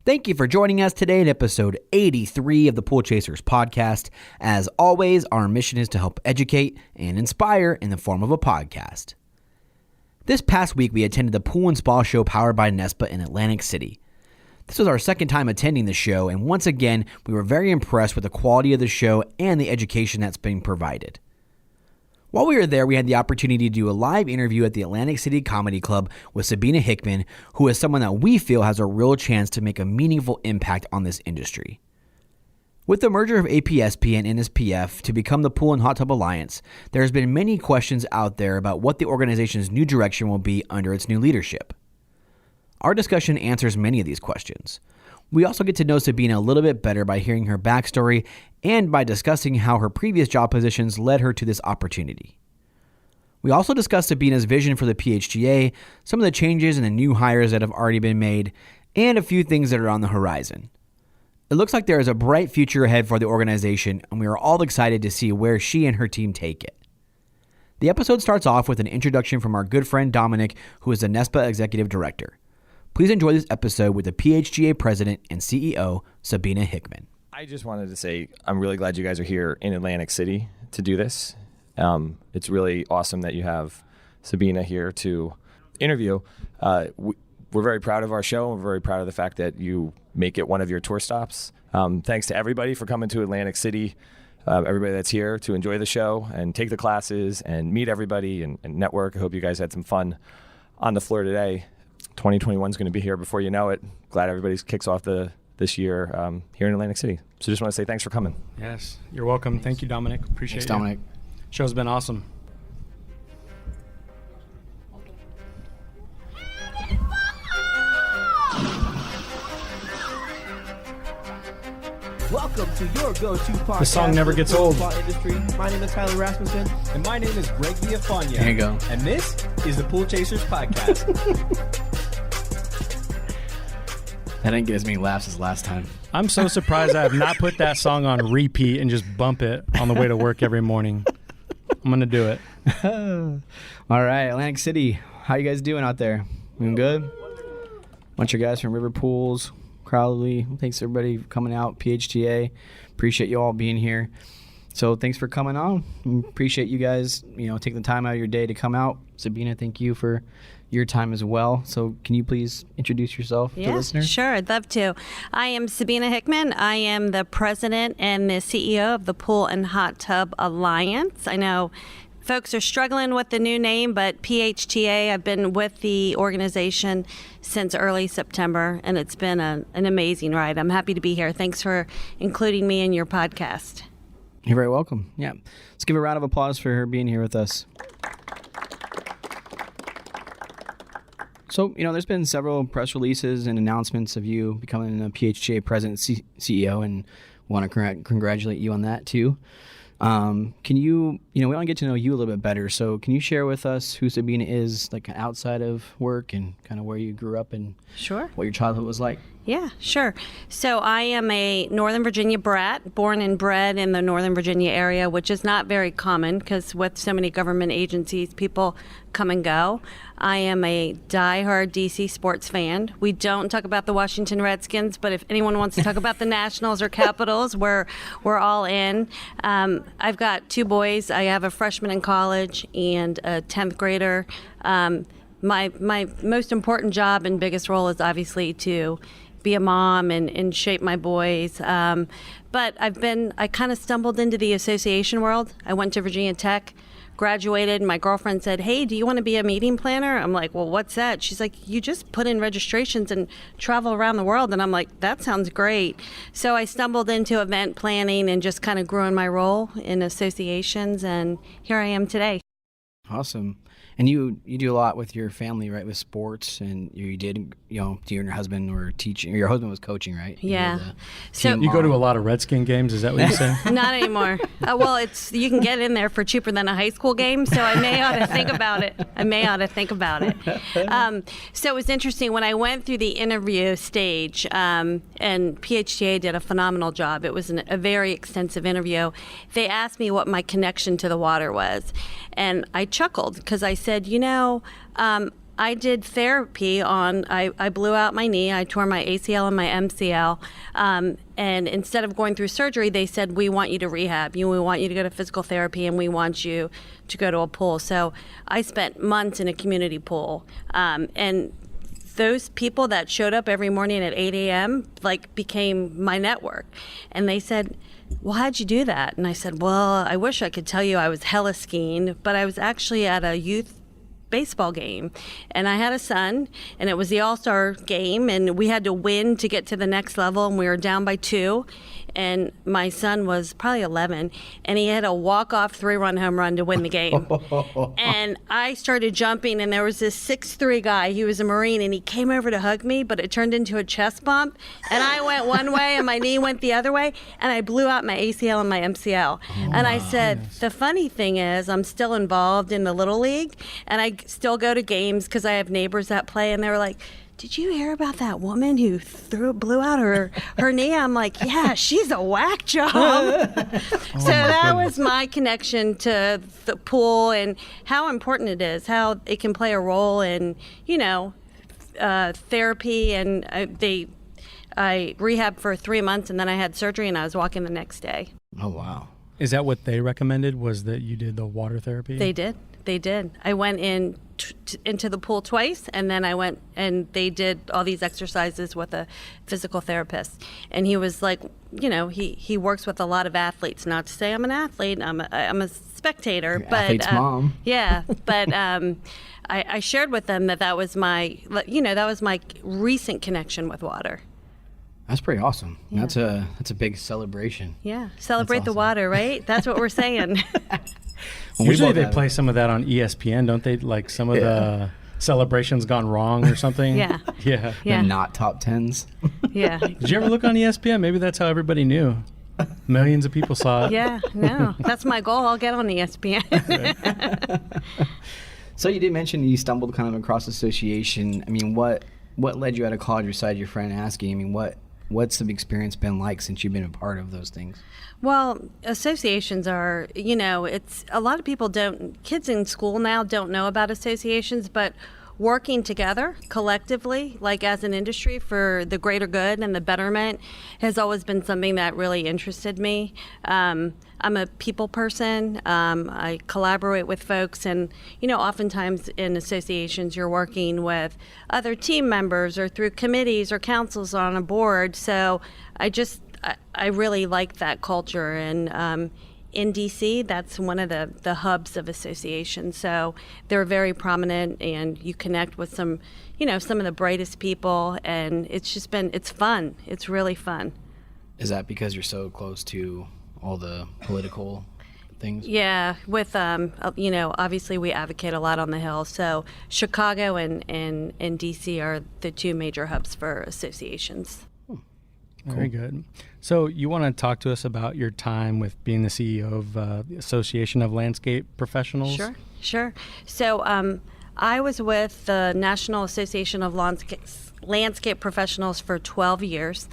Thank you for joining us today in episode 83 of the Pool Chasers podcast. As always, our mission is to help educate and inspire in the form of a podcast. This past week, we attended the Pool and Spa Show powered by NESPA in Atlantic City. This was our second time attending the show, and once again, we were very impressed with the quality of the show and the education that's being provided. While we were there, we had the opportunity to do a live interview at the Atlantic City Comedy Club with Sabeena Hickman, who is someone that we feel has a real chance to make a meaningful impact on this industry. With the merger of APSP and NSPF to become the Pool and Hot Tub Alliance, there has been many questions out there about what the organization's new direction will be under its new leadership. Our discussion answers many of these questions. We also get to know Sabeena a little bit better by hearing her backstory and by discussing how her previous job positions led her to this opportunity. We also discuss Sabeena's vision for the PHTA, some of the changes and the new hires that have already been made, and a few things that are on the horizon. It looks like there is a bright future ahead for the organization, and we are all excited to see where she and her team take it. The episode starts off with an introduction from our good friend Dominic, who is the NESPA Executive Director. Please enjoy this episode with the PHTA President and CEO, Sabeena Hickman. I just wanted to say I'm really glad you guys are here in Atlantic City to do this. It's really awesome that you have Sabeena here to interview. We're very proud of our show. We're very proud of the fact that you make it one of your tour stops. Thanks to everybody for coming to Atlantic City, everybody that's here to enjoy the show and take the classes and meet everybody and network. I hope you guys had some fun on the floor today. 2021 is going to be here before you know it. Glad everybody kicks off this year here in Atlantic City. So just want to say thanks for coming. Yes, you're welcome. Thank you, Dominic. Appreciate it. Thanks, Dominic. Show's been awesome. Welcome to your go-to podcast. The song never gets old. Industry. My name is Tyler Rasmussen. And my name is Greg Viafania. There you go. And this is the Pool Chasers podcast. That didn't get as many laughs as last time. I'm so surprised I have not put that song on repeat and just bump it on the way to work every morning. I'm going to do it. All right, Atlantic City. How you guys doing out there? Doing good? Bunch of guys from River Pools, Crowley. Thanks everybody for coming out. PHTA. Appreciate you all being here. So thanks for coming on. Appreciate you guys, taking the time out of your day to come out. Sabeena, thank you for your time as well. So can you please introduce yourself to listeners? Sure, I'd love to. I am Sabeena Hickman. I am the president and the CEO of the Pool and Hot Tub Alliance. I know folks are struggling with the new name, but PHTA, I've been with the organization since early September, and it's been an amazing ride. I'm happy to be here. Thanks for including me in your podcast. You're very welcome. Yeah. Let's give a round of applause for her being here with us. So, there's been several press releases and announcements of you becoming a PHTA president CEO, and want to congratulate you on that too. Can you, we want to get to know you a little bit better. So can you share with us who Sabeena is, like outside of work, and kind of where you grew up and Sure. what your childhood was like? Yeah, sure. So I am a Northern Virginia brat, born and bred in the Northern Virginia area, which is not very common because with so many government agencies, people come and go. I am a diehard DC sports fan. We don't talk about the Washington Redskins, but if anyone wants to talk about the Nationals or Capitals, we're all in. I've got two boys. I have a freshman in college and a 10th grader. My most important job and biggest role is obviously to be a mom and shape my boys. But I kind of stumbled into the association world. I went to Virginia Tech, graduated, and my girlfriend said, "Hey, do you want to be a meeting planner?" I'm like, "Well, what's that?" She's like, "You just put in registrations and travel around the world." And I'm like, "That sounds great." So I stumbled into event planning and just kind of grew in my role in associations, and here I am today. Awesome. And you do a lot with your family, right? With sports, and you did, you and your husband were teaching. Your husband was coaching, right? Yeah. So you go to a lot of Redskin games. Is that what you're saying? Not anymore. Well, you can get in there for cheaper than a high school game, so I may ought to think about it. So it was interesting when I went through the interview stage, and PHTA did a phenomenal job. It was a very extensive interview. They asked me what my connection to the water was, and I chuckled because I said, I did therapy on, I blew out my knee, I tore my ACL and my MCL, and instead of going through surgery, they said, we want you to rehab, we want you to go to physical therapy, and we want you to go to a pool. So I spent months in a community pool, and those people that showed up every morning at 8 a.m. like became my network. And they said, well, how'd you do that? And I said, well, I wish I could tell you I was hella skiing, but I was actually at a youth baseball game, and I had a son, and it was the all-star game, and we had to win to get to the next level, and we were down by 2, and my son was probably 11, and he had a walk-off 3-run home run to win the game. And I started jumping, and there was this 6'3" guy, he was a Marine, and he came over to hug me, but it turned into a chest bump, and I went one way and my knee went the other way, and I blew out my ACL and my MCL. And I said, the funny thing is I'm still involved in the Little League, and I still go to games because I have neighbors that play, and they were like, did you hear about that woman who blew out her knee? I'm like, yeah, she's a whack job. So that was my connection to the pool and how important it is, how it can play a role in, therapy. And I rehabbed for 3 months, and then I had surgery, and I was walking the next day. Oh, wow. Is that what they recommended, was that you did the water therapy? They did. I went into the pool twice, and then I went and they did all these exercises with a physical therapist. And he was like, he works with a lot of athletes. Not to say I'm an athlete, I'm a spectator. Your athlete's mom. Yeah, but I shared with them that was my recent connection with water. That's pretty awesome. Yeah. That's a big celebration. Yeah, celebrate the awesome. water, right? That's what we're saying. Usually they play some of that on ESPN, don't they? Like some of the celebrations gone wrong or something. Yeah. Yeah. Yeah. The not top 10s. Yeah. Did you ever look on ESPN? Maybe that's how everybody knew. Millions of people saw it. Yeah, no, that's my goal. I'll get on ESPN. So you did mention you stumbled kind of across association. I mean, what led you out of college besides your friend asking? I mean, what's the experience been like since you've been a part of those things? Well, associations are, it's a lot of people kids in school now don't know about associations, but working together collectively, like as an industry for the greater good and the betterment, has always been something that really interested me. I'm a people person. I collaborate with folks, and oftentimes in associations you're working with other team members or through committees or councils on a board. So I really like that culture, and in DC, that's one of the hubs of associations. So they're very prominent, and you connect with some of the brightest people, and it's fun. It's really fun. Is that because you're so close to all the political things? Yeah, with obviously we advocate a lot on the Hill. So Chicago and DC are the two major hubs for associations. Very good. So you want to talk to us about your time with being the CEO of the Association of Landscape Professionals? Sure. So I was with the National Association of Landscape Professionals for 12 years.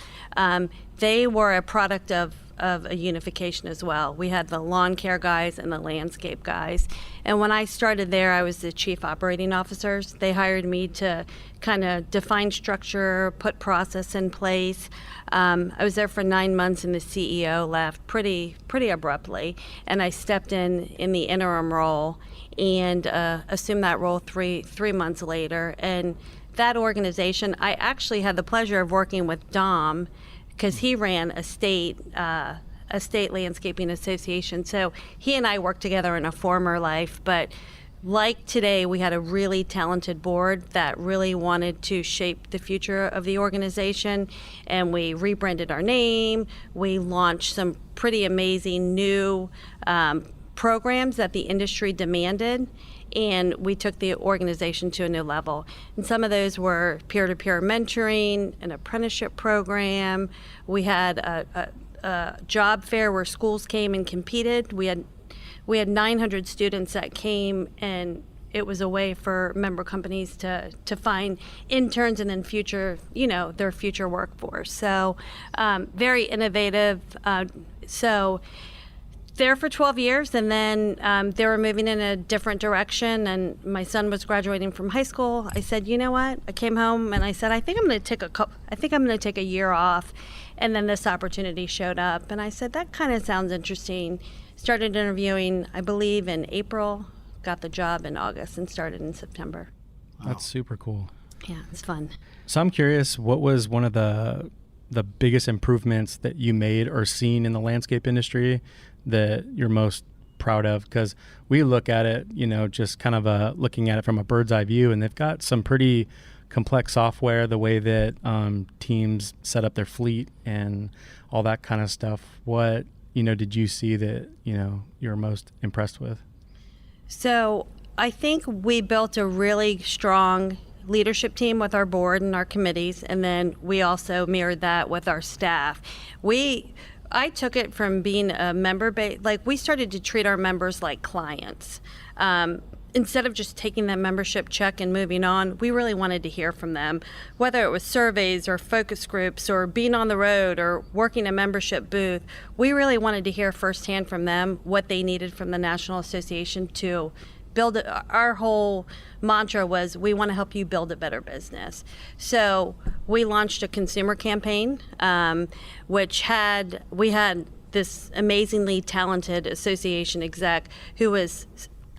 They were a product of a unification as well. We had the lawn care guys and the landscape guys. And when I started there, I was the chief operating officers. They hired me to kind of define structure, put process in place. I was there for 9 months, and the CEO left pretty abruptly. And I stepped in the interim role and assumed that role three months later. And that organization, I actually had the pleasure of working with Dom, because he ran a state landscaping association. So he and I worked together in a former life, but like today, we had a really talented board that really wanted to shape the future of the organization, and we rebranded our name. We launched some pretty amazing new programs that the industry demanded, and we took the organization to a new level. And some of those were peer-to-peer mentoring, an apprenticeship program. We had a job fair where schools came and competed. We had 900 students that came, and it was a way for member companies to find interns and then their future workforce. So very innovative. So there for 12 years, and then they were moving in a different direction, and my son was graduating from high school. I said, you know what? I came home and I said, I think I'm going to take a year off. And then this opportunity showed up, and I said, that kind of sounds interesting. Started interviewing, I believe, in April, got the job in August, and started in September. That's super cool. Yeah, it's fun. So I'm curious, what was one of the biggest improvements that you made or seen in the landscape industry that you're most proud of? Because we look at it, just kind of looking at it from a bird's eye view, and they've got some pretty complex software, the way that teams set up their fleet and all that kind of stuff. What, did you see that, you were most impressed with? So I think we built a really strong leadership team with our board and our committees, and then we also mirrored that with our staff. I took it from being a member base, we started to treat our members like clients. Instead of just taking that membership check and moving on, we really wanted to hear from them, whether it was surveys or focus groups or being on the road or working a membership booth. We really wanted to hear firsthand from them what they needed from the National Association to build it. Our whole mantra was, we want to help you build a better business. So we launched a consumer campaign, we had this amazingly talented association exec who was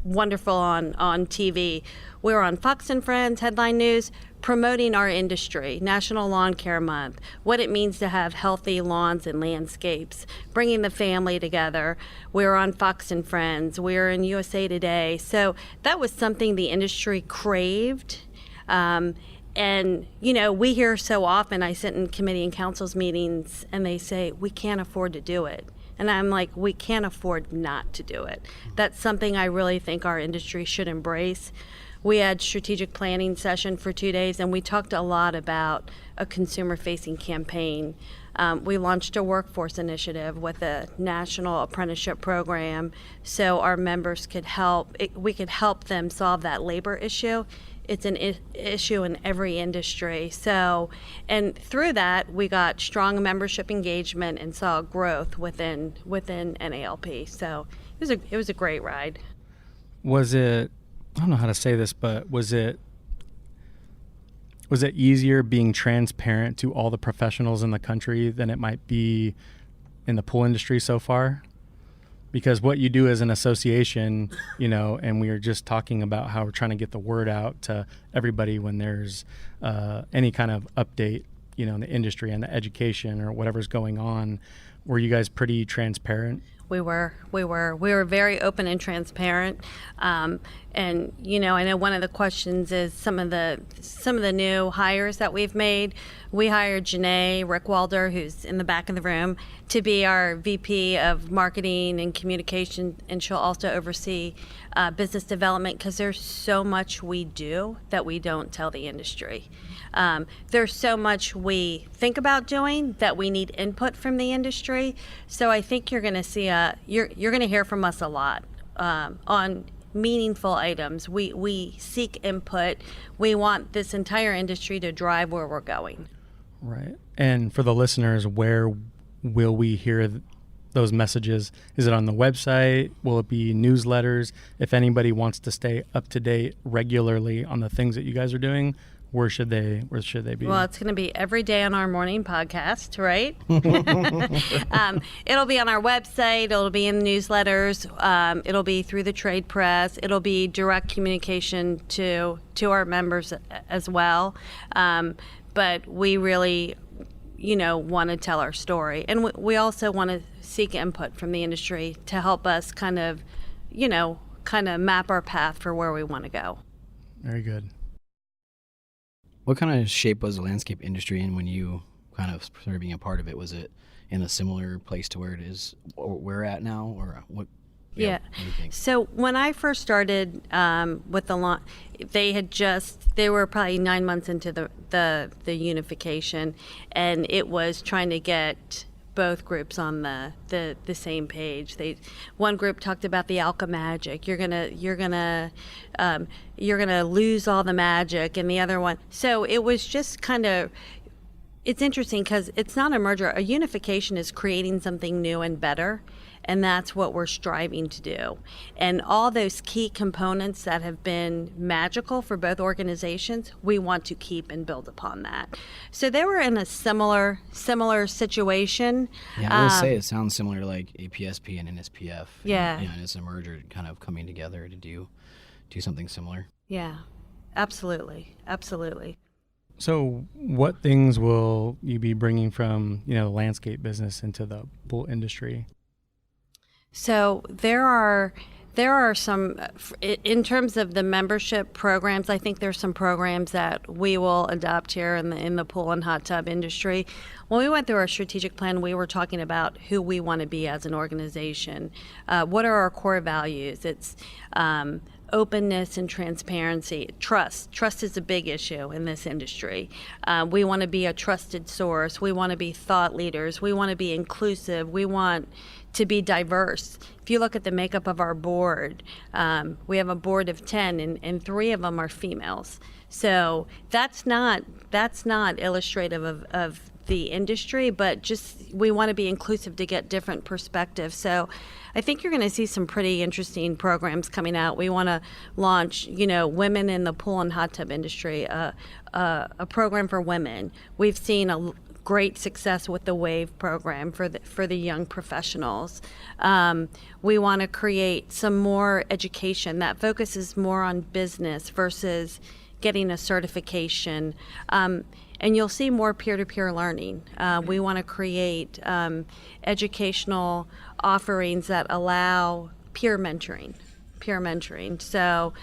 wonderful on TV. We were on Fox and Friends, Headline News, promoting our industry, National Lawn Care Month, what it means to have healthy lawns and landscapes, bringing the family together. We were on Fox and Friends. We were in USA Today. So that was something the industry craved. And, we hear so often, I sit in committee and councils meetings, and they say, we can't afford to do it. And I'm like, we can't afford not to do it. That's something I really think our industry should embrace. We had strategic planning session for 2 days, and we talked a lot about a consumer-facing campaign. We launched a workforce initiative with a national apprenticeship program, so our members could we could help them solve that labor issue. It's an issue in every industry. So, and through that, we got strong membership engagement and saw growth within NALP. So it was a great ride. Was it, I don't know how to say this, but was it easier being transparent to all the professionals in the country than it might be in the pool industry so far? Because what you do as an association, and we were just talking about how we're trying to get the word out to everybody when there's any kind of update, in the industry and the education or whatever's going on. Were you guys pretty transparent? We were very open and transparent. And I know one of the questions is some of the new hires that we've made. We hired Janee Rickwalder, who's in the back of the room, to be our VP of Marketing and Communication, and she'll also oversee business development, because there's so much we do that we don't tell the industry. There's so much we think about doing that we need input from the industry. So I think you're going to see you're going to hear from us a lot on meaningful items. We seek input. We want this entire industry to drive where we're going. Right. And for the listeners, where will we hear those messages? Is it on the website? Will it be newsletters? If anybody wants to stay up to date regularly on the things that you guys are doing, where should they be? Well, it's going to be every day on our morning podcast, right? It'll be on our website. It'll be in newsletters. It'll be through the trade press. It'll be direct communication to our members as well. But we really, want to tell our story. And we also want to seek input from the industry to help us kind of map our path for where we want to go. Very good. What kind of shape was the landscape industry in when you kind of started being a part of it? Was it in a similar place to where it is, or we're at now, or what? Yeah. What do you think? So when I first started with the launch, they were probably 9 months into the unification, and it was trying to get both groups on the same page. One group talked about the alka magic. You're gonna lose all the magic, and the other one. So it was just kind of, it's interesting because it's not a merger. A unification is creating something new and better, and that's what we're striving to do. And all those key components that have been magical for both organizations, we want to keep and build upon that. So they were in a similar situation. Yeah, I would say it sounds similar to like APSP and NSPF. Yeah. And it's a merger kind of coming together to do something similar. Yeah, absolutely. So what things will you be bringing from, the landscape business into the pool industry? So there are some, in terms of the membership programs, I think there's some programs that we will adopt here in the pool and hot tub industry. When we went through our strategic plan, we were talking about who we want to be as an organization. What are our core values? It's openness and transparency. Trust is a big issue in this industry. We want to be a trusted source. We want to be thought leaders. We want to be inclusive. We want to be diverse. If you look at the makeup of our board, we have a board of 10 and 3 of them are females. So that's not illustrative of the industry, but just we want to be inclusive to get different perspectives. So I think you're going to see some pretty interesting programs coming out. We want to launch, women in the pool and hot tub industry, a program for women. We've seen a great success with the WAVE program for the young professionals. We want to create some more education that focuses more on business versus getting a certification. And you'll see more peer-to-peer learning. We want to create educational offerings that allow peer mentoring. So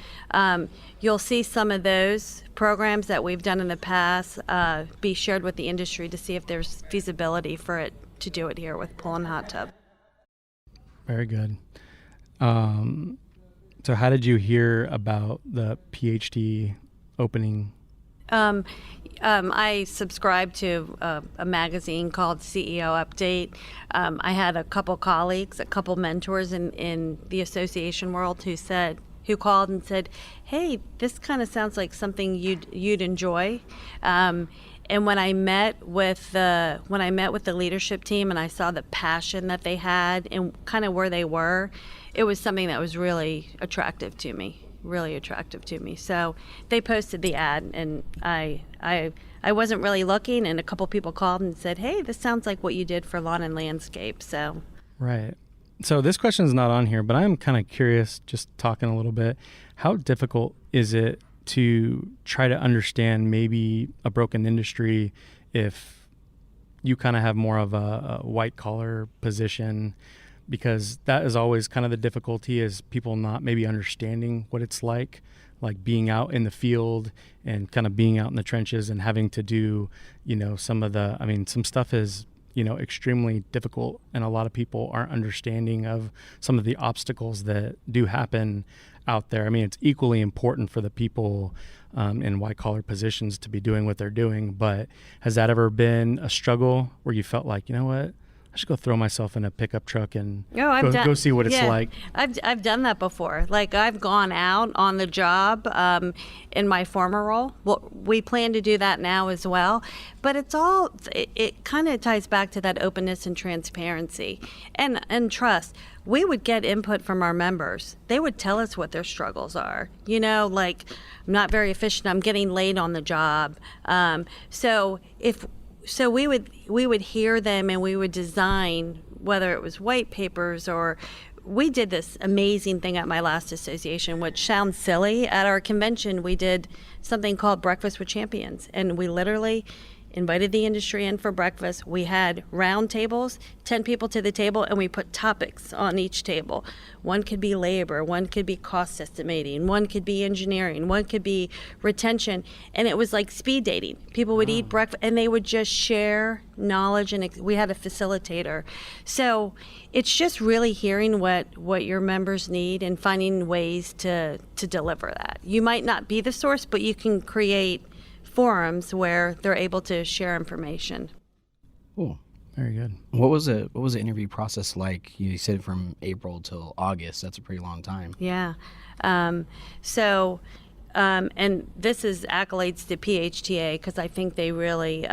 you'll see some of those programs that we've done in the past be shared with the industry to see if there's feasibility for it to do it here with pool and hot tub. Very good. So how did you hear about the PHT opening? I subscribed to a magazine called CEO Update. I had a couple colleagues, a couple mentors in the association world who called and said, "Hey, this kind of sounds like something you'd enjoy." And when I met with the leadership team and I saw the passion that they had and kind of where they were, it was something that was really attractive to me. So they posted the ad, and I wasn't really looking, and a couple people called and said, "Hey, this sounds like what you did for lawn and landscape." So right. So this question is not on here, but I'm kind of curious, just talking a little bit, how difficult is it to try to understand maybe a broken industry if you kind of have more of a white collar position? Because that is always kind of the difficulty, is people not maybe understanding what it's like being out in the field and kind of being out in the trenches and having to do, some stuff is, extremely difficult, and a lot of people aren't understanding of some of the obstacles that do happen out there. I mean, it's equally important for the people in white collar positions to be doing what they're doing, but has that ever been a struggle where you felt like, you know what, I should go throw myself in a pickup truck and go see what it's like? I've done that before. I've gone out on the job in my former role. Well, we plan to do that now as well. But it kind of ties back to that openness and transparency and trust. We would get input from our members. They would tell us what their struggles are. I'm not very efficient. I'm getting late on the job. So we would hear them, and we would design, whether it was white papers or we did this amazing thing at my last association, which sounds silly. At our convention, we did something called Breakfast with Champions, and we literally invited the industry in for breakfast. We had round tables, 10 people to the table, and we put topics on each table. One could be labor, one could be cost estimating, one could be engineering, one could be retention, and it was like speed dating. People would eat breakfast, and they would just share knowledge, and we had a facilitator. So it's just really hearing what your members need and finding ways to deliver that. You might not be the source, but you can create forums where they're able to share information. Cool. Very good. What was the interview process like? You said from April till August. That's a pretty long time. Yeah. And this is accolades to PHTA, because I think they really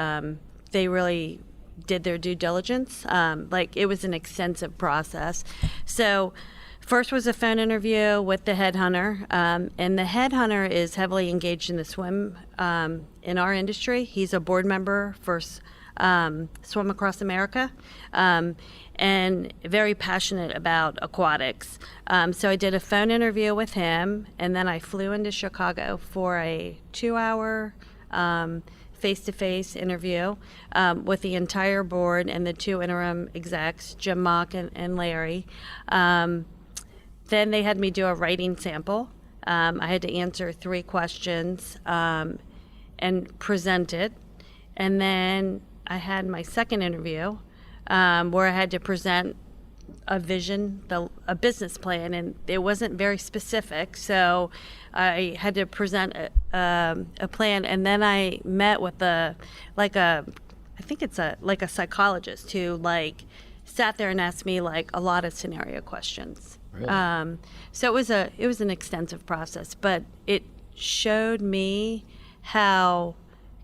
they really did their due diligence. Like, it was an extensive process. So first was a phone interview with the headhunter, and the headhunter is heavily engaged in the swim in our industry. He's a board member for Swim Across America, and very passionate about aquatics. So I did a phone interview with him, and then I flew into Chicago for a 2-hour face-to-face interview with the entire board and the 2 interim execs, Jim Mock and Larry. Then they had me do a writing sample. I had to answer 3 questions and present it. And then I had my second interview where I had to present a vision, a business plan, and it wasn't very specific. So I had to present a plan, and then I met with I think it's like a psychologist who sat there and asked me a lot of scenario questions. Really? So it was an extensive process, but it showed me how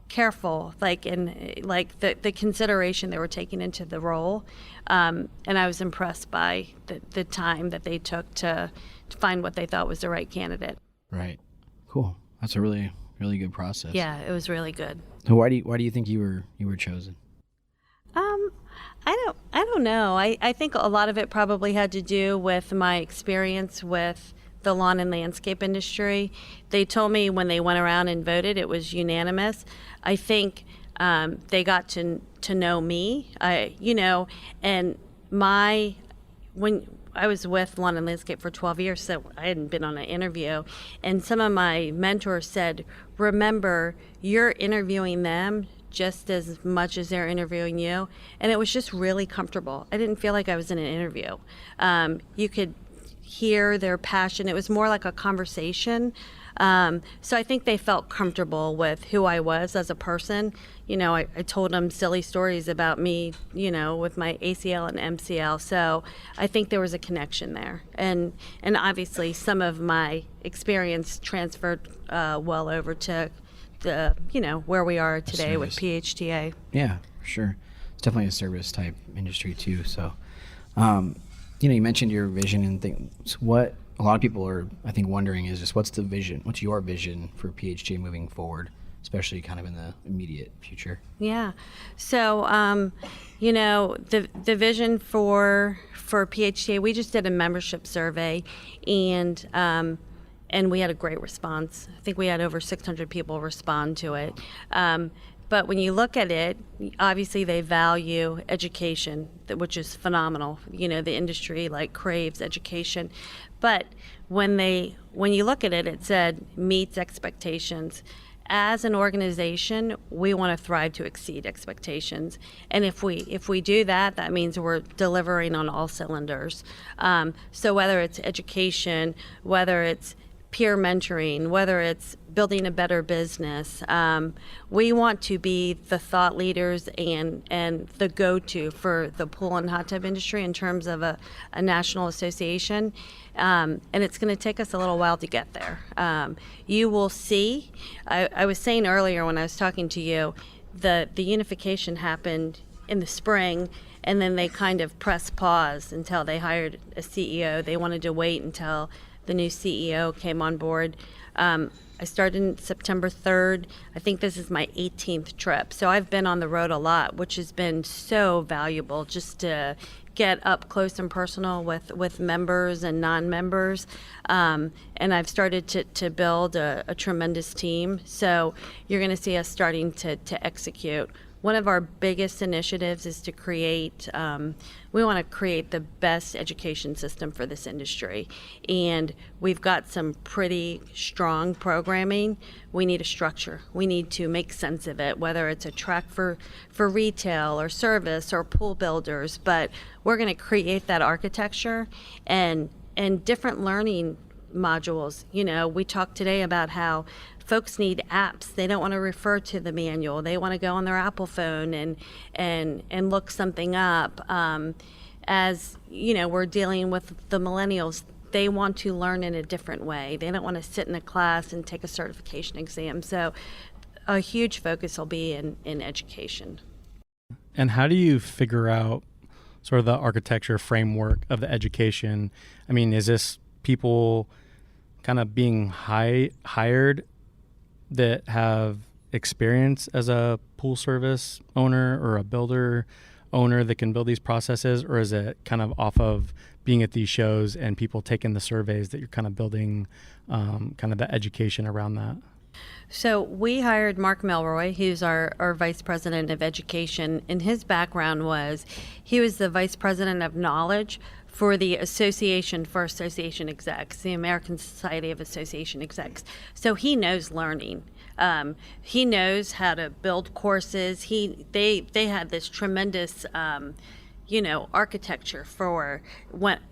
careful, the consideration they were taking into the role, and I was impressed by the time that they took to find what they thought was the right candidate. Right. Cool. That's a really, really good process. Yeah, it was really good. So why do you think you were chosen? I don't know. I think a lot of it probably had to do with my experience with the lawn and landscape industry. They told me when they went around and voted, it was unanimous. I think they got to know me, and when I was with Lawn and Landscape for 12 years, so I hadn't been on an interview, and some of my mentors said, remember, you're interviewing them just as much as they're interviewing you. And it was just really comfortable. I didn't feel like I was in an interview. You could hear their passion. It was more like a conversation. So I think they felt comfortable with who I was as a person. I told them silly stories about me, with my ACL and MCL. So I think there was a connection there. And obviously some of my experience transferred well over to where we are today with PHTA. Yeah, for sure. It's definitely a service type industry too. So, you mentioned your vision and things. What a lot of people are, I think, wondering is just what's the vision? What's your vision for PHTA moving forward, especially kind of in the immediate future? Yeah. So, the vision for PHTA, we just did a membership survey, and we had a great response. I think we had over 600 people respond to it. But when you look at it, obviously they value education, which is phenomenal. The industry craves education. But when you look at it, it said meets expectations. As an organization, we want to thrive to exceed expectations. And if we do that, that means we're delivering on all cylinders. So whether it's education, whether it's peer mentoring, whether it's building a better business, we want to be the thought leaders and the go-to for the pool and hot tub industry in terms of a national association. And it's going to take us a little while to get there. You will see, I was saying earlier when I was talking to you, the unification happened in the spring, and then they kind of pressed pause until they hired a CEO. They wanted to wait until the new CEO came on board. I started in September 3rd. I think this is my 18th trip. So I've been on the road a lot, which has been so valuable just to get up close and personal with members and non-members. And I've started to build a tremendous team. So you're going to see us starting to execute. One of our biggest initiatives is to create, we want to create the best education system for this industry. And we've got some pretty strong programming. We need a structure. We need to make sense of it, whether it's a track for retail or service or pool builders. But we're going to create that architecture and different learning modules. We talked today about how folks need apps. They don't want to refer to the manual. They want to go on their Apple phone and look something up. As we're dealing with the millennials, they want to learn in a different way. They don't want to sit in a class and take a certification exam. So a huge focus will be in education. And how do you figure out sort of the architecture framework of the education? I mean, is this people kind of being hired that have experience as a pool service owner or a builder owner that can build these processes, or is it kind of off of being at these shows and people taking the surveys that you're kind of building kind of the education around that? So we hired Mark Melroy, who's our Vice President of Education, and his background was he was the Vice President of Knowledge for the Association for Association Execs, the American Society of Association Execs. So he knows learning. He knows how to build courses. They had this tremendous architecture for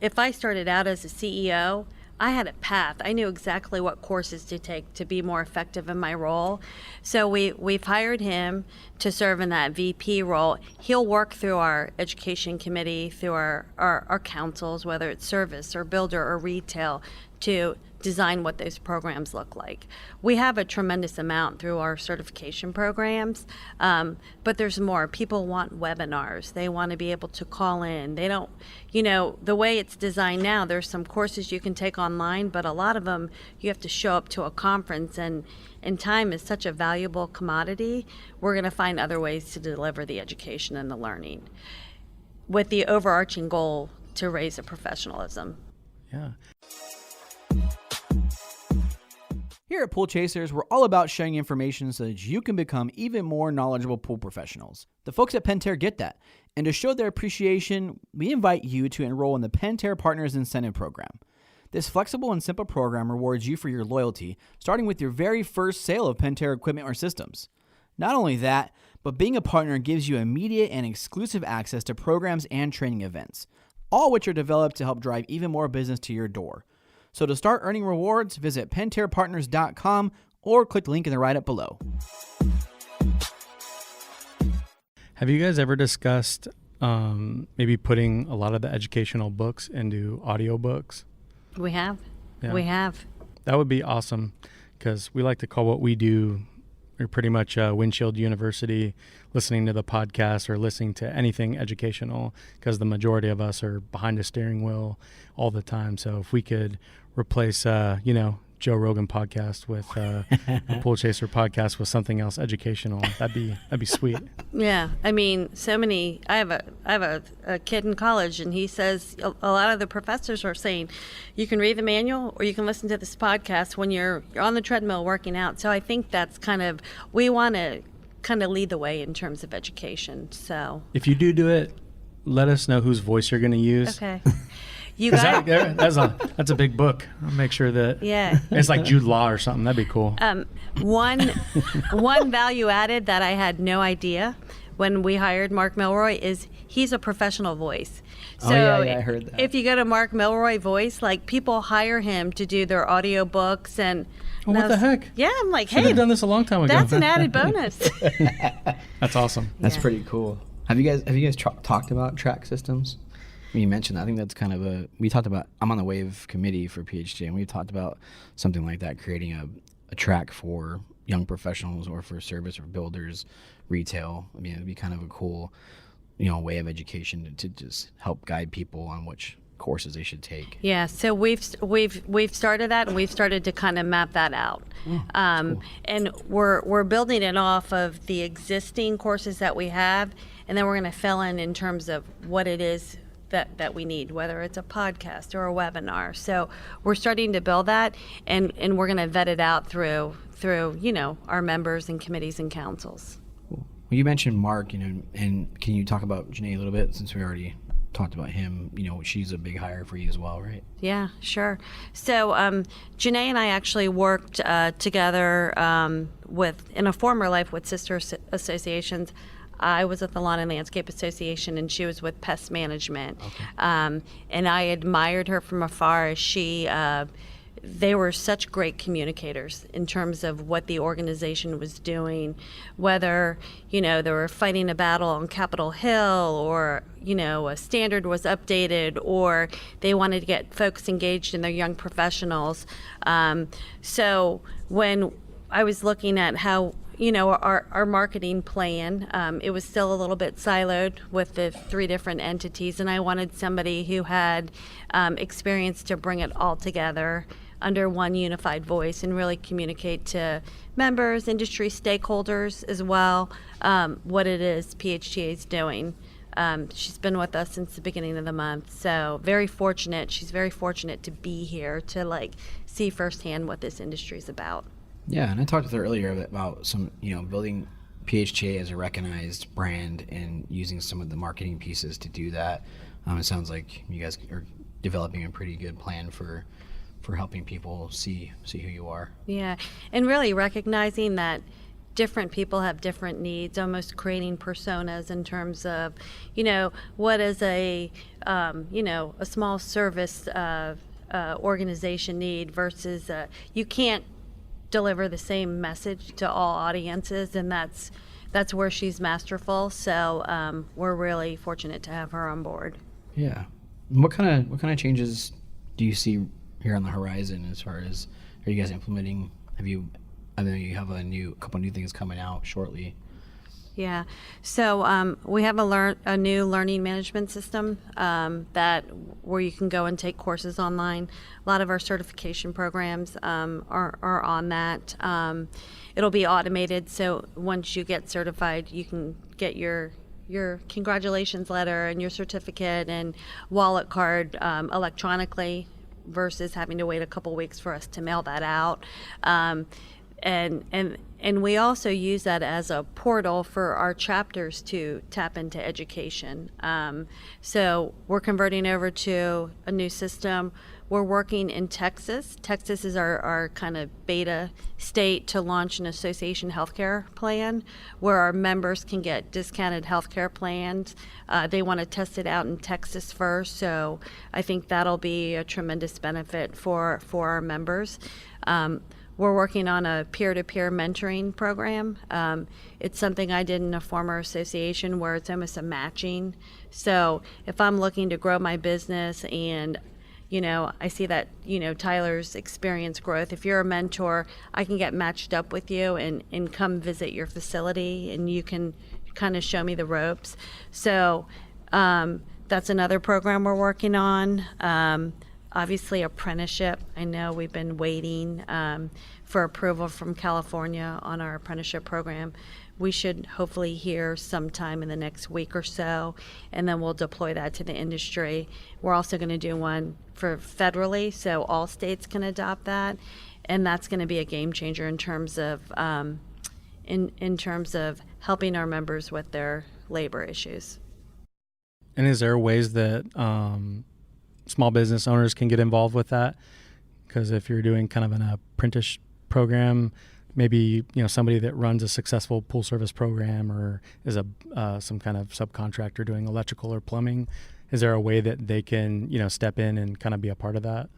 if I started out as a CEO, I had a path. I knew exactly what courses to take to be more effective in my role. So we've hired him to serve in that VP role. He'll work through our education committee, through our councils, whether it's service or builder or retail, to design what those programs look like. We have a tremendous amount through our certification programs, but there's more. People want webinars. They want to be able to call in. They don't, the way it's designed now, there's some courses you can take online, but a lot of them you have to show up to a conference, and time is such a valuable commodity. We're going to find other ways to deliver the education and the learning with the overarching goal to raise a professionalism. Yeah. Here at Pool Chasers, we're all about sharing information so that you can become even more knowledgeable pool professionals. The folks at Pentair get that, and to show their appreciation, we invite you to enroll in the Pentair Partners Incentive Program. This flexible and simple program rewards you for your loyalty, starting with your very first sale of Pentair equipment or systems. Not only that, but being a partner gives you immediate and exclusive access to programs and training events, all which are developed to help drive even more business to your door. So to start earning rewards, visit pentairpartners.com or click the link in the write-up below. Have you guys ever discussed maybe putting a lot of the educational books into audiobooks? We have. Yeah. We have. That would be awesome, because we like to call what we do, we're pretty much Windshield University, listening to the podcast or listening to anything educational, because the majority of us are behind a steering wheel all the time. So if we could replace, Joe Rogan podcast with a Pool Chaser podcast with something else educational, that'd be sweet. Yeah, I mean, so many. I have a kid in college, and he says a lot of the professors are saying you can read the manual or you can listen to this podcast when you're on the treadmill working out. So I think that's we want to kind of lead the way in terms of education. So if you do it, let us know whose voice you're going to use. Okay. You got that's a big book. I'll make sure that it's like Jude Law or something. That'd be cool. One value added that I had no idea when we hired Mark Melroy is he's a professional voice. So I heard that. If you go to Mark Melroy Voice, like people hire him to do their audiobooks and what the heck? Yeah, I'm like, Should have done this a long time ago. That's an added bonus. That's awesome. That's pretty cool. Have you guys talked about track systems? You mentioned that. I think that's kind of we talked about, I'm on the WAVE committee for PHTA, and we talked about something like that, creating a track for young professionals or for service or builders, retail. I mean, it'd be kind of a cool, way of education to just help guide people on which courses they should take. Yeah, so we've started that, and we've started to kind of map that out. Cool. And we're building it off of the existing courses that we have, and then we're going to fill in terms of what it is that we need, whether it's a podcast or a webinar. So we're starting to build that, and we're going to vet it out through our members and committees and councils. Cool. Well, you mentioned Mark, and can you talk about Janee a little bit, since we already talked about him? She's a big hire for you as well, right? Yeah, sure. So Janee and I actually worked together in a former life with sister associations. I was at the Lawn and Landscape Association, and she was with Pest Management. Okay. And I admired her from afar as they were such great communicators in terms of what the organization was doing, whether, they were fighting a battle on Capitol Hill, or, a standard was updated, or they wanted to get folks engaged in their young professionals. So when I was looking at how our marketing plan, it was still a little bit siloed with the 3 different entities, and I wanted somebody who had experience to bring it all together under one unified voice and really communicate to members, industry stakeholders as well, what it is PHTA is doing. She's been with us since the beginning of the month, so very fortunate. She's very fortunate to be here to see firsthand what this industry is about. Yeah, and I talked with her earlier about some, building PHTA as a recognized brand and using some of the marketing pieces to do that. It sounds like you guys are developing a pretty good plan for helping people see who you are. Yeah, and really recognizing that different people have different needs, almost creating personas in terms of, what is a small service organization need versus you can't deliver the same message to all audiences, and that's where she's masterful. So we're really fortunate to have her on board. Yeah. What kind of changes do you see here on the horizon as far as, are you guys implementing? I know you have a couple new things coming out shortly. Yeah, so we have a new learning management system where you can go and take courses online. A lot of our certification programs are on that. It'll be automated, so once you get certified, you can get your congratulations letter and your certificate and wallet card electronically versus having to wait a couple weeks for us to mail that out. And we also use that as a portal for our chapters to tap into education. So we're converting over to a new system. We're working in Texas. Texas is our kind of beta state to launch an association healthcare plan where our members can get discounted healthcare plans. They want to test it out in Texas first, so I think that'll be a tremendous benefit for our members. We're working on a peer-to-peer mentoring program. It's something I did in a former association where it's almost a matching. So if I'm looking to grow my business and I see that, Tyler's experience growth. If you're a mentor, I can get matched up with you and come visit your facility, and you can kind of show me the ropes. So that's another program we're working on. Obviously, apprenticeship. I know we've been waiting for approval from California on our apprenticeship program. We should hopefully hear sometime in the next week or so, and then we'll deploy that to the industry. We're also going to do one for federally, so all states can adopt that, and that's going to be a game changer in terms of in terms of helping our members with their labor issues. And is there ways that small business owners can get involved with that? Because if you're doing kind of an apprentice program, maybe somebody that runs a successful pool service program or is some kind of subcontractor doing electrical or plumbing, is there a way that they can step in and kind of be a part of that?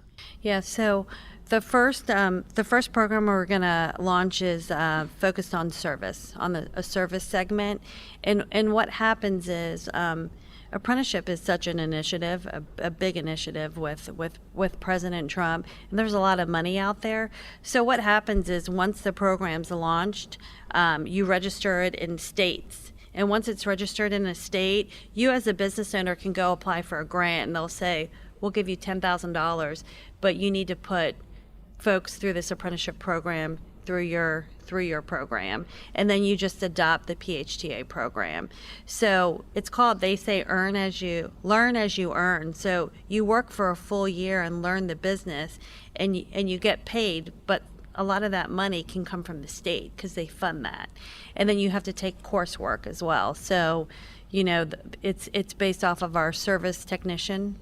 Yeah, so the first program we're going to launch is focused on service, on a service segment, and what happens is apprenticeship is such an initiative, a big initiative with President Trump, and there's a lot of money out there. So what happens is once the program's launched, you register it in states. And once it's registered in a state, you as a business owner can go apply for a grant, and they'll say, we'll give you $10,000, but you need to put folks through this apprenticeship program through your program, and then you just adopt the PHTA program. So it's called, they say, learn as you earn. So you work for a full year and learn the business, and you get paid, but a lot of that money can come from the state because they fund that, and then you have to take coursework as well. So it's based off of our service technician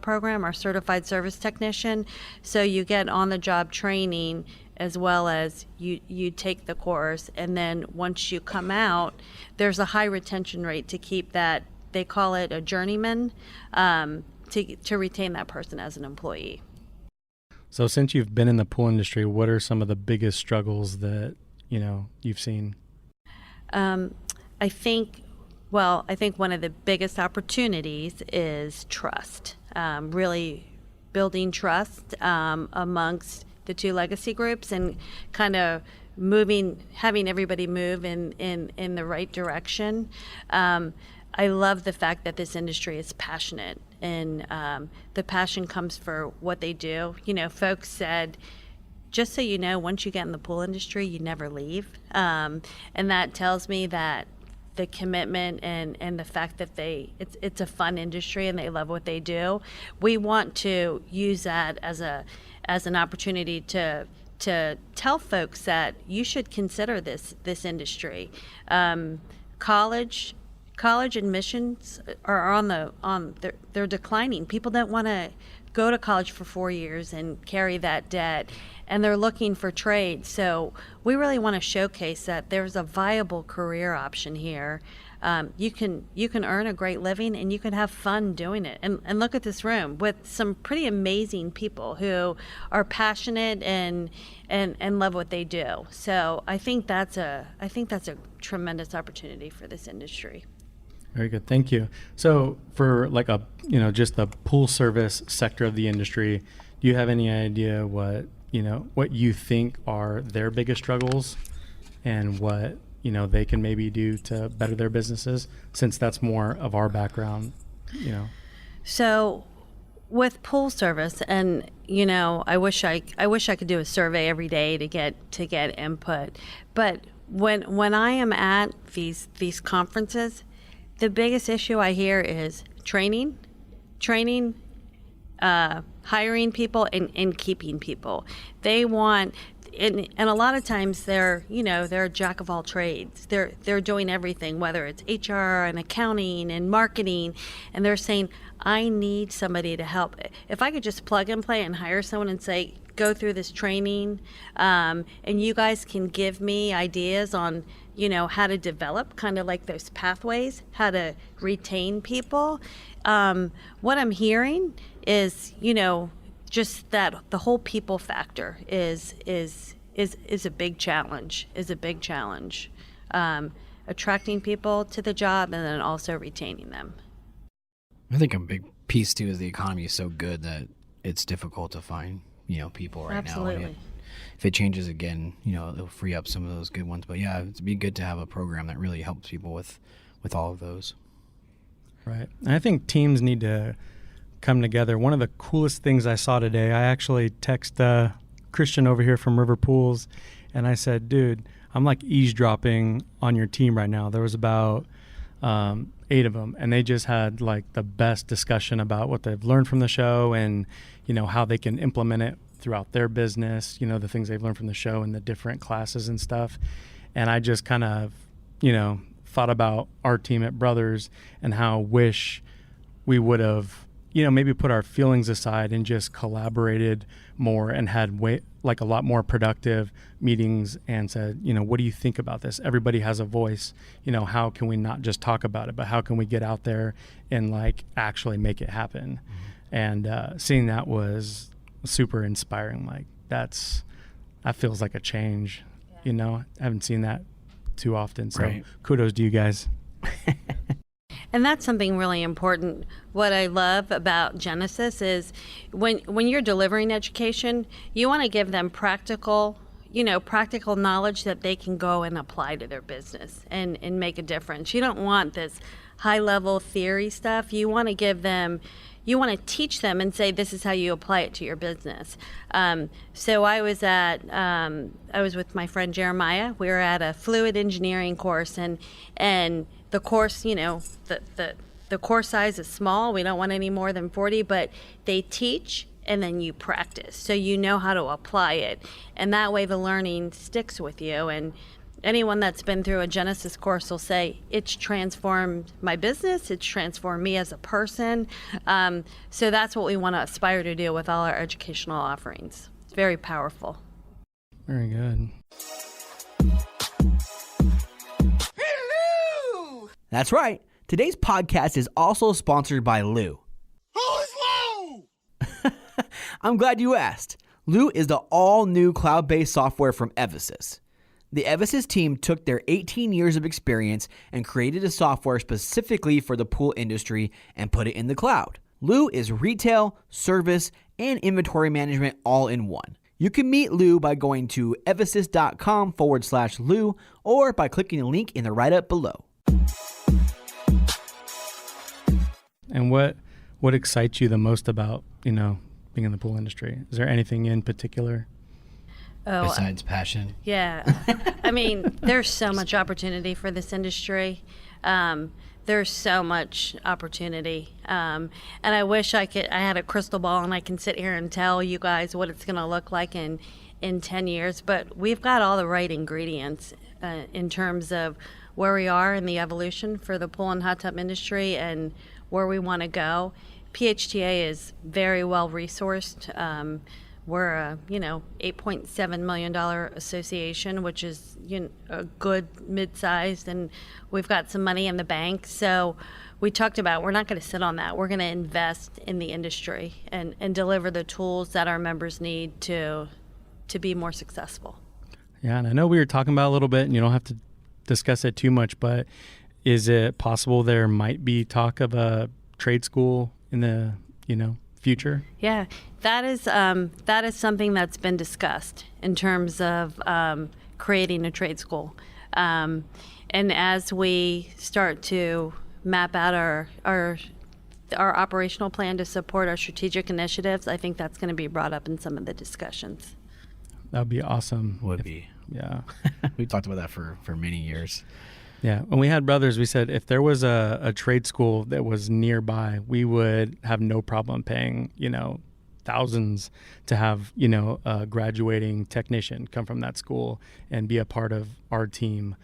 program, our certified service technician. So you get on-the-job training as well as you take the course, and then once you come out, there's a high retention rate to keep that, they call it a journeyman, to retain that person as an employee. So since you've been in the pool industry, what are some of the biggest struggles that you've seen? I think one of the biggest opportunities is trust, really building trust amongst the two legacy groups, and kind of having everybody move in the right direction. I love the fact that this industry is passionate, and the passion comes for what they do. Folks said, just so you know, once you get in the pool industry, you never leave. And that tells me that the commitment and the fact that it's a fun industry and they love what they do. We want to use that as an opportunity to tell folks that you should consider this industry. College admissions are they're declining. People don't want to go to college for 4 years and carry that debt, and they're looking for trades. So we really want to showcase that there's a viable career option here. You can earn a great living, and you can have fun doing it. And look at this room with some pretty amazing people who are passionate and love what they do. So I think that's a tremendous opportunity for this industry. Very good. Thank you. So for just the pool service sector of the industry, do you have any idea what you think are their biggest struggles and what, they can maybe do to better their businesses, since that's more of our background, So with pool service, and I wish I could do a survey every day to get input. But when I am at these conferences, the biggest issue I hear is training, hiring people, and keeping people. They want, and a lot of times they're a jack of all trades. They're doing everything, whether it's HR and accounting and marketing, and they're saying, I need somebody to help. If I could just plug and play and hire someone and say, go through this training, and you guys can give me ideas on how to develop kind of like those pathways, how to retain people. What I'm hearing is, just that the whole people factor is a big challenge. Attracting people to the job and then also retaining them. I think a big piece too is the economy is so good that it's difficult to find people right Absolutely. now. If it changes again, it'll free up some of those good ones. But yeah, it'd be good to have a program that really helps people with all of those. Right. And I think teams need to come together. One of the coolest things I saw today, I actually texted Christian over here from River Pools, and I said, dude, I'm like eavesdropping on your team right now. There was about 8 of them, and they just had like the best discussion about what they've learned from the show and, how they can implement it throughout their business, the things they've learned from the show and the different classes and stuff. And I just kind of, thought about our team at Brothers and how wish we would have, maybe put our feelings aside and just collaborated more and had a lot more productive meetings and said, what do you think about this? Everybody has a voice. How can we not just talk about it, but how can we get out there and actually make it happen? Mm-hmm. And seeing that was super inspiring. That feels like a change. I haven't seen that too often. So right. Kudos to you guys. And that's something really important. What I love about Genesis is when you're delivering education, you want to give them practical knowledge that they can go and apply to their business and make a difference. You don't want this high-level theory stuff. You want to teach them and say, this is how you apply it to your business. So I was with my friend Jeremiah. We were at a fluid engineering course, and the course, the course size is small. We don't want any more than 40, but they teach and then you practice. So you know how to apply it. And that way the learning sticks with you. And anyone that's been through a Genesis course will say, it's transformed my business, it's transformed me as a person. So that's what we want to aspire to do with all our educational offerings. It's very powerful. Very good. Hello! That's right. Today's podcast is also sponsored by Lou. Who is Lou? I'm glad you asked. Lou is the all-new cloud-based software from Evisys. The Evisys team took their 18 years of experience and created a software specifically for the pool industry and put it in the cloud. Lou is retail, service, and inventory management all in one. You can meet Lou by going to evasis.com/Lou or by clicking the link in the write-up below. And what excites you the most about, being in the pool industry? Is there anything in particular? Besides passion? Yeah. I mean, there's so much opportunity for this industry. There's so much opportunity. And I wish I had a crystal ball and I can sit here and tell you guys what it's going to look like in 10 years. But we've got all the right ingredients in terms of where we are in the evolution for the pool and hot tub industry and where we want to go. PHTA is very well resourced. We're a $8.7 million association, which is a good mid-sized, and we've got some money in the bank. So we talked about we're not going to sit on that. We're going to invest in the industry and deliver the tools that our members need to be more successful. Yeah, and I know we were talking about it a little bit, and you don't have to discuss it too much, but is it possible there might be talk of a trade school in the future? Yeah, that is something that's been discussed in terms of creating a trade school. And as we start to map out our operational plan to support our strategic initiatives, I think that's going to be brought up in some of the discussions. That would be awesome. Would be. Yeah. We've talked about that for many years. Yeah. When we had brothers, we said if there was a trade school that was nearby, we would have no problem paying, thousands to have, a graduating technician come from that school and be a part of our team.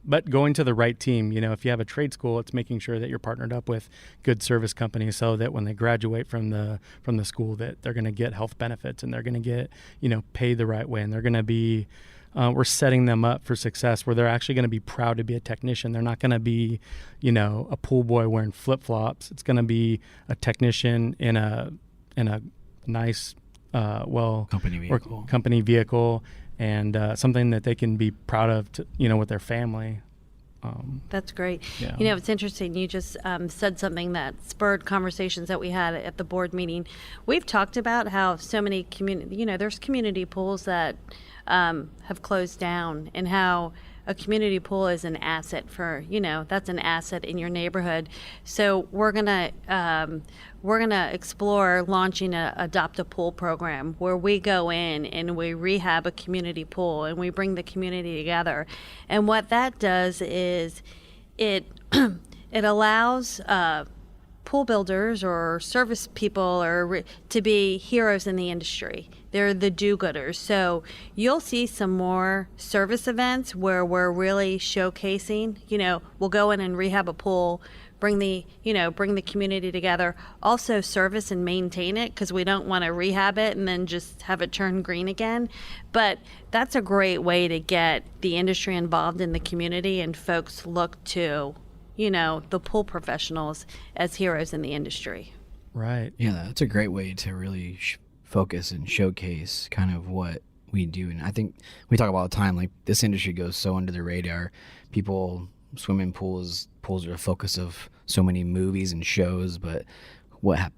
But going to the right team, if you have a trade school, it's making sure that you're partnered up with good service companies so that when they graduate from the school that they're going to get health benefits and they're going to get, paid the right way, and they're going to be we're setting them up for success where they're actually going to be proud to be a technician. They're not going to be, a pool boy wearing flip-flops. It's going to be a technician in a nice, company vehicle and something that they can be proud of, with their family. That's great. Yeah. It's interesting. You just said something that spurred conversations that we had at the board meeting. We've talked about how so many there's community pools that have closed down, and how a community pool is an asset for, that's an asset in your neighborhood. So we're gonna explore launching a Adopt a Pool program where we go in and we rehab a community pool and we bring the community together. And what that does is it allows pool builders or service people to be heroes in the industry. They're the do-gooders. So you'll see some more service events where we're really showcasing, we'll go in and rehab a pool, bring the community together, also service and maintain it, because we don't want to rehab it and then just have it turn green again. But that's a great way to get the industry involved in the community, and folks look to the pool professionals as heroes in the industry. Right. Yeah, that's a great way to really focus and showcase kind of what we do. And I think we talk about all the time, like, this industry goes so under the radar. People swim in pools are the focus of so many movies and shows, but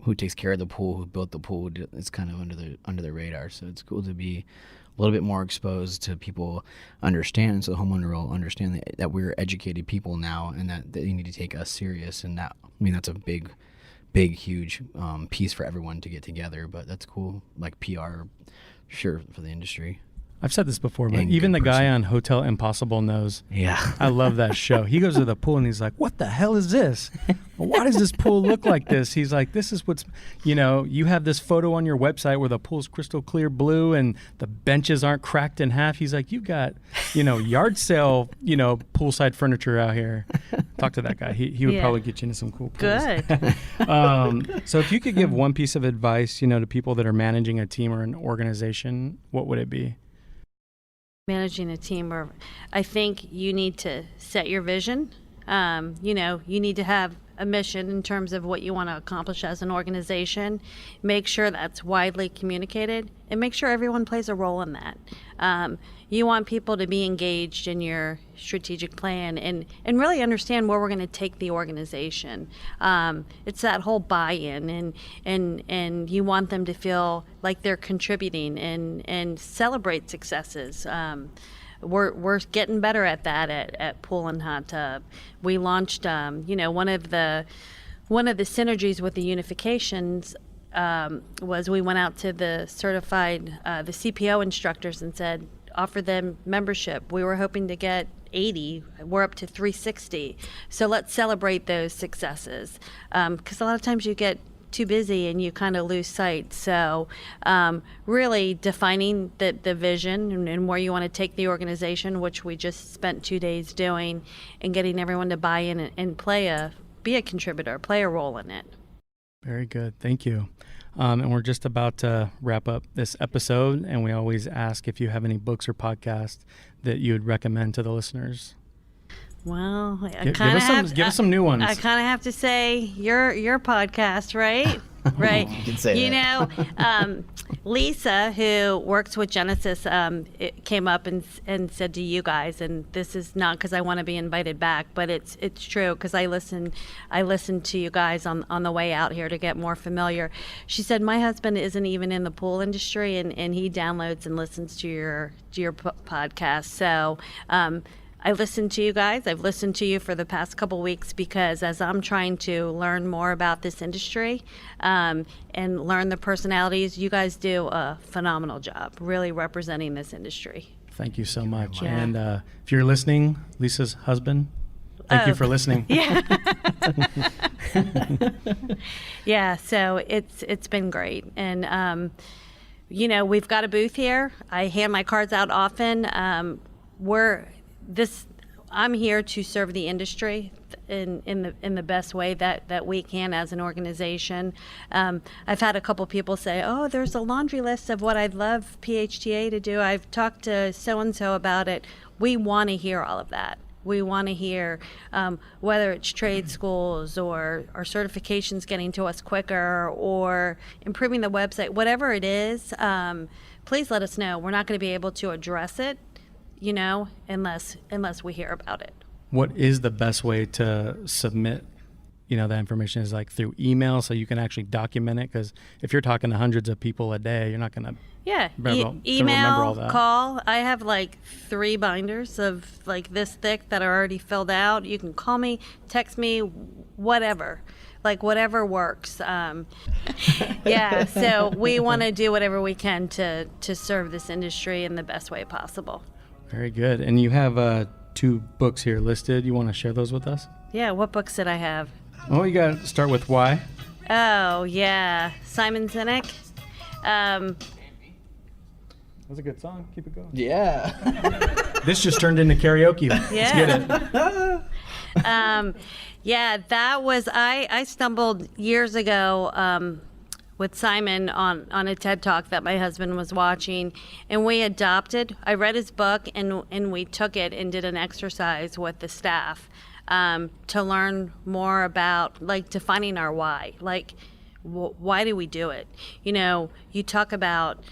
who takes care of the pool, who built the pool, it's kind of under the radar. So it's cool to be a little bit more exposed to people understand, so the homeowner will understand that we're educated people now, and that they need to take us serious. And that's a big, huge piece for everyone to get together. But that's cool, like PR, sure, for the industry. I've said this before, but And even the good guy person. on Hotel Impossible knows. Yeah. I love that show. He goes to the pool and he's like, what the hell is this? Why does this pool look like this? He's like, this is what's, you have this photo on your website where the pool's crystal clear blue and the benches aren't cracked in half. He's like, you've got, yard sale, poolside furniture out here. Talk to that guy. He would probably get you into some cool pools. Good. So if you could give one piece of advice, to people that are managing a team or an organization, what would it be? Managing a team, or I think you need to set your vision. You need to have a mission in terms of what you want to accomplish as an organization, make sure that's widely communicated, and make sure everyone plays a role in that. You want people to be engaged in your strategic plan and really understand where we're going to take the organization. It's that whole buy-in, and you want them to feel like they're contributing and celebrate successes. We're getting better at that at Pool and Hot Tub. We launched, one of the synergies with the unifications was we went out to the certified, the CPO instructors and said, offer them membership. We were hoping to get 80. We're up to 360. So let's celebrate those successes. Because a lot of times you get too busy and you kind of lose sight. So really defining the vision and where you want to take the organization, which we just spent 2 days doing, and getting everyone to buy in and be a contributor, play a role in it. Very good. Thank you. And we're just about to wrap up this episode, and we always ask if you have any books or podcasts that you would recommend to the listeners. Well, Give us some new ones. I kind of have to say your podcast, right? Right. You can say that. Lisa, who works with Genesis, it came up and said to you guys, and this is not because I want to be invited back, but it's true because I listened to you guys on the way out here to get more familiar. She said my husband isn't even in the pool industry, and he downloads and listens to your podcast. So. I listened to you guys. I've listened to you for the past couple weeks because as I'm trying to learn more about this industry and learn the personalities, you guys do a phenomenal job really representing this industry. Thank you so much. Yeah. And if you're listening, Lisa's husband, thank you for listening. Yeah. Yeah, so it's been great. And, we've got a booth here. I hand my cards out often. I'm here to serve the industry in the best way that we can as an organization. I've had a couple people say, "Oh, there's a laundry list of what I'd love PHTA to do. I've talked to so and so about it." We want to hear all of that. We want to hear whether it's trade schools or our certifications getting to us quicker or improving the website, whatever it is. Please let us know. We're not going to be able to address it, unless we hear about it. What is the best way to submit, that information? Is like through email so you can actually document it? Because if you're talking to hundreds of people a day, you're not going to remember all email, that. Call. I have like 3 binders of like this thick that are already filled out. You can call me, text me, whatever. Like whatever works. Yeah, so we want to do whatever we can to serve this industry in the best way possible. Very good. And you have 2 books here listed. You want to share those with us? Yeah, what books did I have? Well, you got to start with Why. Oh, yeah. Simon Sinek. That's a good song. Keep it going. Yeah. This just turned into karaoke. Yeah. Let's get it. Yeah, that was, I stumbled years ago with Simon on a TED Talk that my husband was watching, and I read his book and we took it and did an exercise with the staff to learn more about like defining our why, like why do we do it? You talk about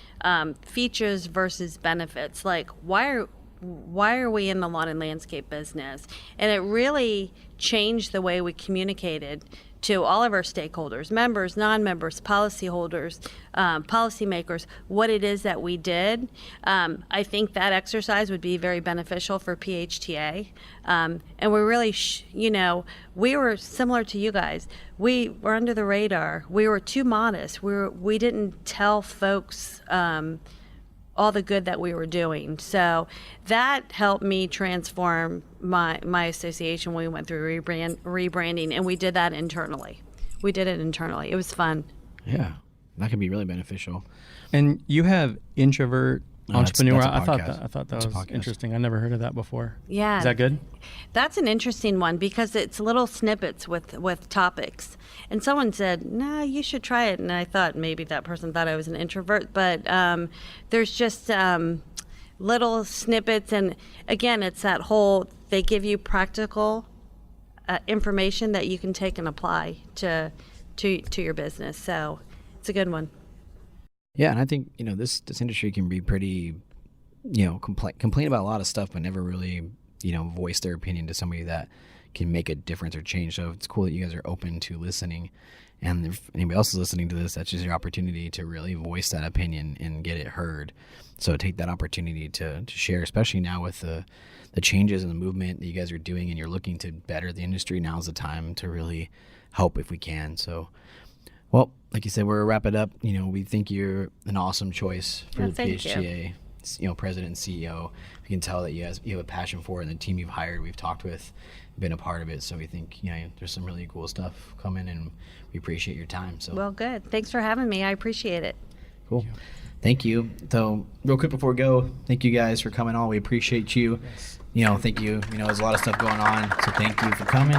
features versus benefits, like why are we in the lawn and landscape business? And it really changed the way we communicated to all of our stakeholders, members, non-members, policyholders, policymakers, what it is that we did. I think that exercise would be very beneficial for PHTA. And we're really, we were similar to you guys. We were under the radar. We were too modest. We didn't tell folks all the good that we were doing. So that helped me transform my association when we went through rebranding, and we did that internally. We did it internally. It was fun. Yeah, that could be really beneficial. And you have Introvert, Entrepreneur. That's a I podcast. thought that That's a was podcast. interesting. I never heard of that before. Yeah. Is that good? That's an interesting one because it's little snippets with topics. And someone said, "No, you should try it." And I thought maybe that person thought I was an introvert, but there's just little snippets. And again, it's that whole, they give you practical information that you can take and apply to your business. So it's a good one. Yeah, and I think, this industry can be pretty, complain about a lot of stuff, but never really, voice their opinion to somebody that can make a difference or change. So it's cool that you guys are open to listening. And if anybody else is listening to this, that's just your opportunity to really voice that opinion and get it heard. So take that opportunity to share, especially now with the changes in the movement that you guys are doing and you're looking to better the industry. Now's the time to really help if we can. So, well, like you said, we're wrap it up. We think you're an awesome choice for the PHTA, president and CEO. We can tell that you have a passion for it, and the team you've hired, we've talked with, been a part of it. So we think, there's some really cool stuff coming, and we appreciate your time. So well, good. Thanks for having me. I appreciate it. Cool. Thank you. So real quick before we go, thank you guys for coming on. We appreciate you. Thank you. There's a lot of stuff going on, so thank you for coming.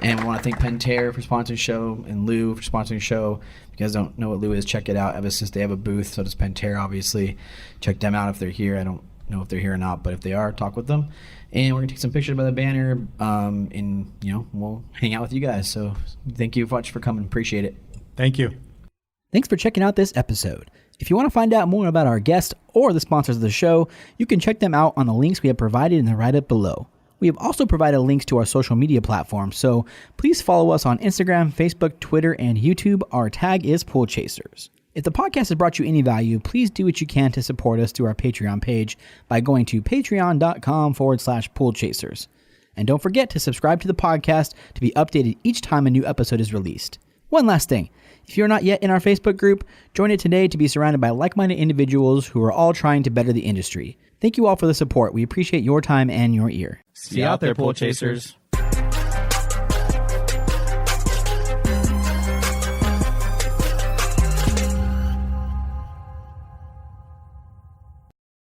And we want to thank PHTA for sponsoring the show and Lou for sponsoring the show. If you guys don't know what Lou is, check it out. Ever since they have a booth, so does PHTA, obviously. Check them out if they're here. I don't know if they're here or not, but if they are, talk with them. And we're going to take some pictures by the banner, and, we'll hang out with you guys. So thank you much for coming. Appreciate it. Thank you. Thanks for checking out this episode. If you want to find out more about our guests or the sponsors of the show, you can check them out on the links we have provided in the write-up below. We have also provided links to our social media platforms, so please follow us on Instagram, Facebook, Twitter, and YouTube. Our tag is Pool Chasers. If the podcast has brought you any value, please do what you can to support us through our Patreon page by going to patreon.com/Pool Chasers. And don't forget to subscribe to the podcast to be updated each time a new episode is released. One last thing. If you're not yet in our Facebook group, join it today to be surrounded by like-minded individuals who are all trying to better the industry. Thank you all for the support. We appreciate your time and your ear. See you out there, Pool Chasers.